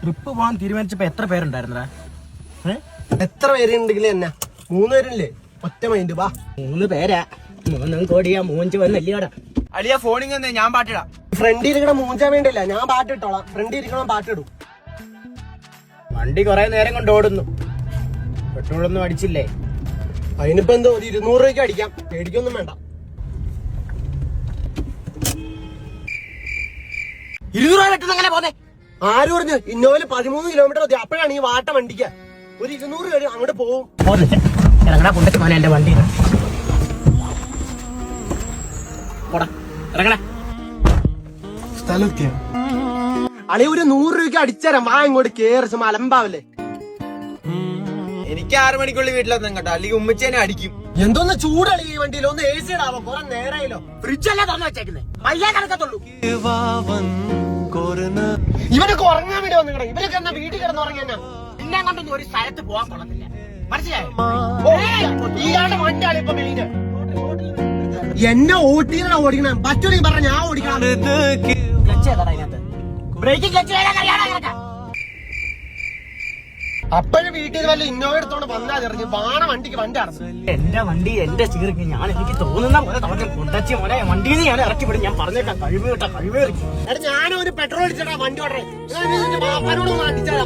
Trip പോകാൻ തീരുമാനിച്ചപ്പോ എത്ര പേരുണ്ടായിരുന്നടാ? എത്ര പേരുണ്ടെങ്കിലും എന്നാ 3 പേരില്ലേ? ഒറ്റ മൈൻഡ് വാ. 3 പേരാ. 3 കോടിയാ മൂഞ്ച് വന്നല്ലോടാ. അളിയ ഫോണിങ് തന്നെ ഞാൻ പാട്ടിടാം. ഫ്രണ്ടിൽ ഇരിക്കണ മൂഞ്ചാൻ വേണ്ടിയില്ല, ഞാൻ പാട്ടിട്ടോളാം. ഫ്രണ്ടിൽ ഇരിക്കണം പാട്ടിടും. വണ്ടി കൊറേ നേരം കൊണ്ട് ഓടുന്നു, പെട്രോളൊന്നും അടിച്ചില്ലേ? അതിനിപ്പോ എന്തോ 200 രൂപയ്ക്ക് അടിക്കാം, പേടിക്കൊന്നും വേണ്ട. 200 രൂപ കിട്ടുന്ന അങ്ങനെ പോന്നെ? ആര് പറഞ്ഞു? ഇന്നോവല് 13 കിലോമീറ്റർ മതി. അപ്പോഴാണ് ഈ വാട്ട വണ്ടിക്ക് ഒരു 200 രൂപ അങ്ങോട്ട് പോവും. ഇറങ്ങണ കൊണ്ടൊക്കെ മോനെ എന്റെ വണ്ടി ഇറങ്ങണ സ്ഥലത്ത് അളി ഒരു 100 രൂപയ്ക്ക് അടിച്ചേരാം. വാ ഇങ്ങോട്ട് കേറി മലമ്പാവല്ലേ. എനിക്ക് 6 മണിക്കുള്ളിൽ വീട്ടിലെത്താൻ കേട്ടോ, അല്ലെങ്കിൽ ഉമ്മച്ചേനെ അടിക്കും. എന്തോന്ന് ചൂടളി ഈ വണ്ടിയിൽ. ഒന്ന് AC ഇടാവോ? കുറെ നേരായല്ലോ. ഫ്രിഡ്ജല്ലേ തുറന്നു വെച്ചേക്കുന്നേ, മയ്യാ കിടക്കത്തുള്ളൂ. ഇവനൊക്കെ ഉറങ്ങാൻ വേണ്ടി വന്നിക്കണേ. ഇവരൊക്കെ എന്നാ വീട്ടിൽ കിടന്നുറങ്ങിയെന്നാ? നിന്നെ കൊണ്ടൊന്നും ഒരു സ്ഥലത്ത് പോകാൻ കൊള്ളത്തില്ല, മനസ്സിലായോ? ഇയാളുടെ വണ്ടിയാണ് ഇപ്പൊ മെയിന്. എന്നെ ഓട്ടിയാണ് ഓടിക്കണം. പറ്റൂലെങ്കിൽ പറഞ്ഞ ഞാൻ ഓടിക്കണം. ക്ലച്ച് ഏതാടാ അതിനകത്ത്? ബ്രേക്കിംഗ് ക്ലച്ച് ഏതാ അറിയാടാ നിനക്ക്? അപ്പോഴും വീട്ടിൽ വല്ല ഇന്നോവ എടുത്തോണ്ട് വന്നാൽ എറിഞ്ഞ് വാണ വണ്ടിക്ക് വണ്ടി അടച്ചു. എന്റെ വണ്ടി എന്റെ ചീർക്ക് ഞാൻ എനിക്ക് തോന്നുന്ന പോലെ തുടങ്ങി കൊണ്ടച്ചി മോനെ വണ്ടിയിൽ നിന്ന് ഞാൻ ഇറക്കി വിടും. ഞാൻ പറഞ്ഞേക്കാം, കഴിവ് കേട്ടാ കഴിവേറി. എടാ ഞാനും ഒരു പെട്രോൾ അടിച്ചടാ വണ്ടി ഓടറേ. ബാപ്പാനോട് അടിച്ചാടാ.